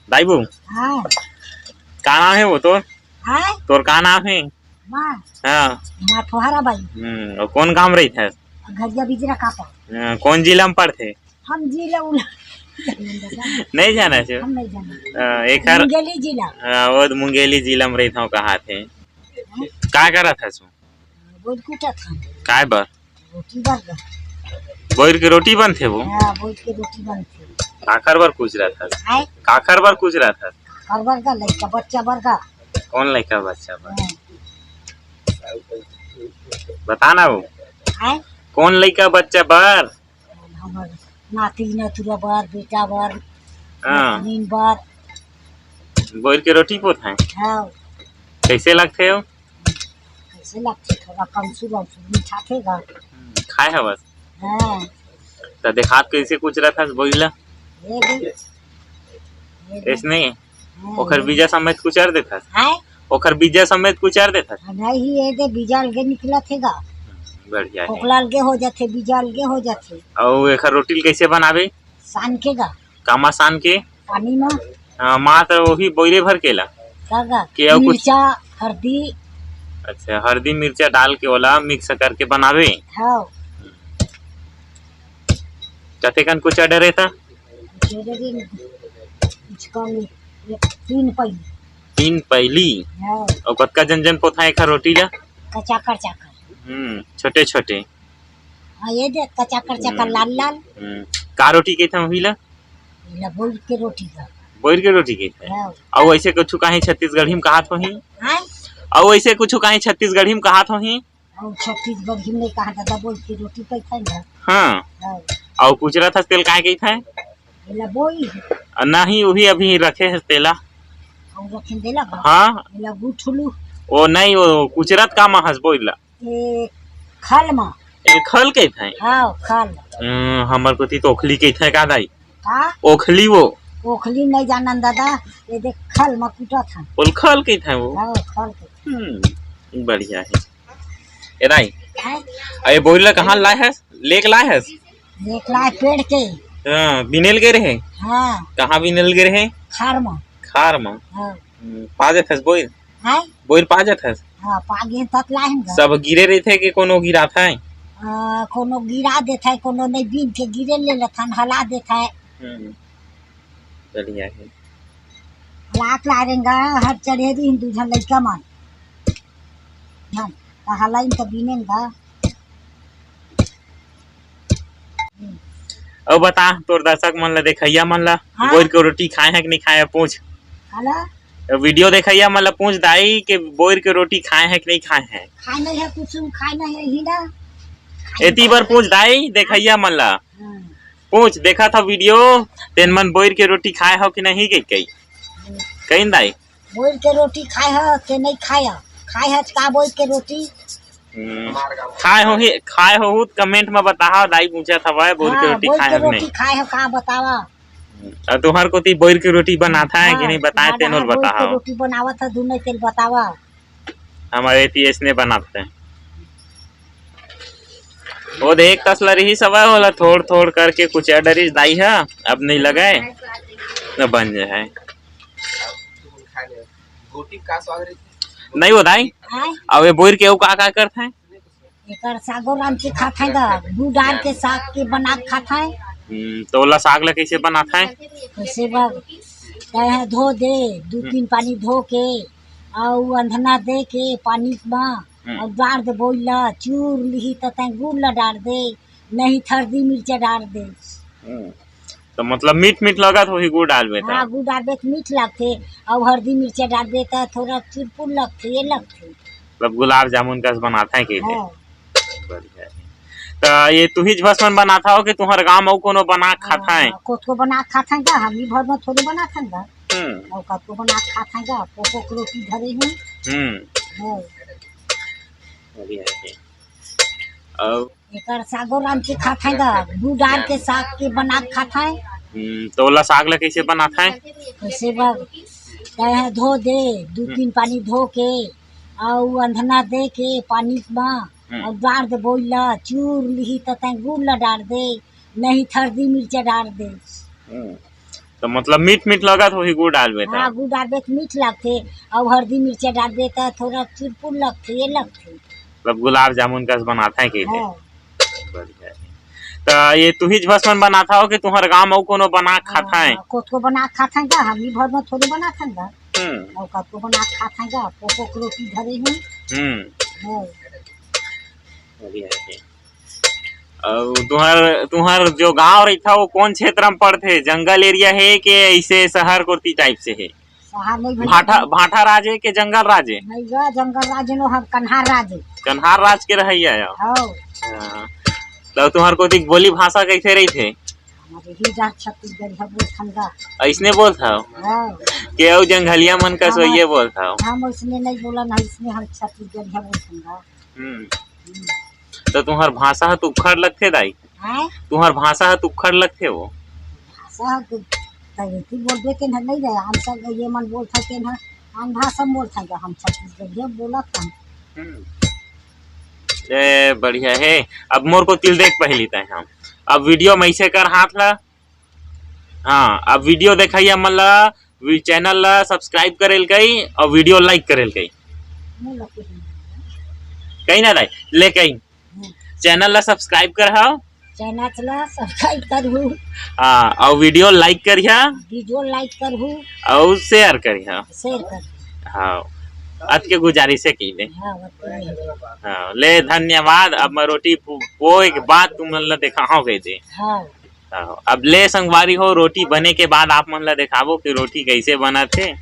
दाईबू हाँ का नाम है वो तोर हाँ तोर का नाम है? माँ हाँ माँ ठोहरा बाई और कौन काम रही थे? घरिया बिजरा कापा कौन जिला में पढ़ते? हम जिला उला नहीं जाना छो? हम नहीं जाना एक हर मुंगेली जिला वो मुंगेली जिला में रही था कहा थे का करा था सो बोल कुटा था काय बर रोटी बर्गर बोर के रोटी बनते वो हाँ बोल के रोटी बनती काकर बार पूछ रहा था है काकर बार पूछ रहा था हर बर्गर लड़का बच्चा बर्गर कौन लड़का बच्चा बार बताना वो है कौन लड़का बच्चा बार हमार नाती नतुरा बार बेटा बार हाँ नीन बार बोर के रोटी पोत है हाँ कैसे लगते हो कैसे लगते थोड़ा कम सुबह मीठा थेगा खाए है बस हाँ तो देखात कैसे कुछ रहा था बोला ये दे ऐसे नहीं ओखर बीजा समेत कुछ और देता है ओखर बीजा समेत कुछ और देता नहीं ये दे बीजा अलगे निकला थेगा बढ़िया है पोकला अलगे हो जाते बीजा अलगे हो जाते और एखर रोटी कैसे बनावे सान के गा कामा सान के पानी में माँ तो वही बोरे भर केला कागा के और कुछ मिर्चा हल्दी अच्छा हल्दी मिर्चा डाल के वाला मिक्स करके बनावे हाँ कतेकन कुछ ऑर्डर रहता इसका तीन पई 3 पहली हाँ और कतका जन पोथा एखर रोटी ला कचाकर चाकर छोटे छोटे हाँ ये दे कचाकर चाकर लाल लाल का रोटी के था वही ला ये बोल के रोटी का बोर के रोटी के था हाँ और ऐसे कुछ कहीं छत्तीसगढ़ी में कहा वही हाँ और ऐसे कुछ कहीं छत्तीसगढ़ी में कहा वही और छत्तीसगढ़ ही में कहा दादा बोल के रोटी पे खाएंगे हाँ हाँ और पूछ रहा था तेल काय गई था ये बोई नहीं वही अभी रखे है तेला और रखें देला बा हाँ ये गुठलू वो नहीं वो कुचरत का महस बोला ये खाल मा खल के थे हाँ खाल हमर कोती तो ओखली के थे का दाई का ओखली वो ओखली नहीं जानन दादा ये देख खाल मा कुटा था बोल खल के थे वो हाँ खाल के बढ़िया है ए दाई है अरे बोला कहाँ लाए है लेक लाए है देख ला पेड़ के बिनेल गे रहे हाँ कहाँ बिनेल गे रहे खार मा खार में हाँ पाजे थे बोर है बोर पाजे थे हाँ पागे तक लाएंगे सब गिरे रहे थे कि कोनो गिरा था कोनो गिरा देता है कोनो नहीं बीन के गिरे ले लेता है हला देता है बढ़िया है लाख लारेंगा हर चढ़े दी हिंदू झन लड़का मान झन हला इन तो बीनेंगा अब बता तोर दर्शक मन ला देखैया मन ला हाँ? बोर के रोटी खाए है कि नहीं खाए पूछ हला वीडियो देखैया मन ला पूछ दाई के बोर के रोटी खाए है कि नहीं खाए है खाए नहीं है कुछ खाए नहीं है ही ना एती बार पूछ दाई देखैया मन ला हाँ, पूछ देखा था वीडियो तेन मन बोर के रोटी खाए हो कि नहीं गई कई कहीं दाई बोल के रोटी खाए है के नहीं खाया खाए है का बोल के रोटी खाए हो कमेंट में बताओ दाई पूछा था वह बोर के हाँ, रोटी बोल खाए के हो कि रोटी नहीं खाए है का बतावा और तुम्हार को बोर की रोटी बनाता है कि नहीं बताए हाँ, तेनोर बोल के बताओ रोटी बनावा था दूने तेल बतावा हमारे इसने बनाते हैं वो देख कसला रही सवा वाला थोड़ थोड़ करके कुछ डरिश दाई है अब नहीं लगाए न बन जाए नहीं वो दाई है अब ये बोर के का करते हैं एकर सागो राम के खाता है दूध डाल के साग के बना के खाता है तो वाला साग ला कैसे बनाता है कैसे बाग कहे धो दे 2-3 पानी धो के और अंधना दे के पानी में और डाल दे बोला चूर ली तो तय गुड़ ला डाल दे नहीं हल्दी मिर्चा डाल दे तो मतलब मीठ मीठ लगा तो वही गुड़ डालबे हाँ गुड़ डाल दे तो मीठ लगते और हल्दी मिर्चा डाल दे तो थोड़ा चिरपुर लगते ये लगते मतलब गुलाब जामुन का बनाता है कि हाँ बढ़िया है तो ये तू ही भसमन बनाता हो कि तुम्हारे गांव में कोनो बना के खाता है कोट को बना के खाता है हम ही भर में थोड़ी बना खाएंगा हम्म और कब को बना के खाता है पोपो की रोटी धरे हूँ हाँ। बढ़िया है और एकर सागो राम के खाता है दूध डाल के साग के बना के खाता है तो वाला साग ला कैसे बनाता है कैसे बाग कहे धो दे 2-3 पानी धो के और अंधना दे के पानी में और डाल दे बोला चूर ली तो तय गुड़ ला डाल दे नहीं हल्दी मिर्चा डाल दे तो मतलब मीठ मीठ लगत होही गुड़ डालबे त। हाँ गुड़ डालबे तो मीठ लगथे और हल्दी मिर्चा डालबे तो थोड़ा चुरपुर लगथे ये लगथे। मतलब गुलाब जामुन कस बनाता है कइसे। हाँ बढ़िया है। तो ये तू ही बस बनाता हो कि तुहर गाँव में कोनो बना के खाता है। कोत को बना के खाते हैं हम ही भर में थोड़े बनाते हैं हम्म और कत को बना के खाते हैं पोको की रोटी धरे हूँ। हाँ बढ़िया है। और तुहर तुहर जो गांव रहता वो कौन क्षेत्र में पड़थे, जंगल एरिया है कि ऐसे शहर कोती टाइप से है। शहर नहीं भाठा भाठा राज है के जंगल राज है। नहीं गा जंगल राज नो हम कन्हार राज है। कन्हार राज के रहैया है। हाँ हाँ। तो तुहर कोती बोली भाषा कैसे रही थे। हमारे ही जात छत्तीसगढ़ है वो ठंडा। ऐसने बोल था हाँ के औ जंगलिया मन का सो ये बोल था। हम उसने नहीं बोला नहीं इसने हम छत्तीसगढ़ है वो ठंडा। तो तुहर भाषा है तुखड़ लगथे दाई। हैं तुहर भाषा है तुखड़ लगथे वो। भाषा तरीके बोलबे के नहीं रहे हम सब ये मन बोलते के ना हम भाषा बोलते हैं हम छत्तीसगढ़ बोला था। ए बढ़िया है। अब मोर को तिल देख पहली तय हम अब वीडियो में ऐसे कर हाथ ला। हाँ अब वीडियो देखिए मन ला चैनल ला सब्सक्राइब करेल कई और वीडियो लाइक करेल कई कहीं ना दाई ले कहीं चैनल ला सब्सक्राइब कर हाओ। चैनल ला सब्सक्राइब करहु। हाँ और वीडियो लाइक करिया। वीडियो लाइक करहु और शेयर करिया। शेयर कर। हाँ आज के गुजारिश है की ले। हाँ बताइए। हाँ ले धन्यवाद। अब मैं रोटी पोए के बाद तुम मन ला दिखाओ गए थे। हाँ अब ले संगवारी हो रोटी बने के बाद आप मन ला दिखावो कि रोटी कैसे बना थे।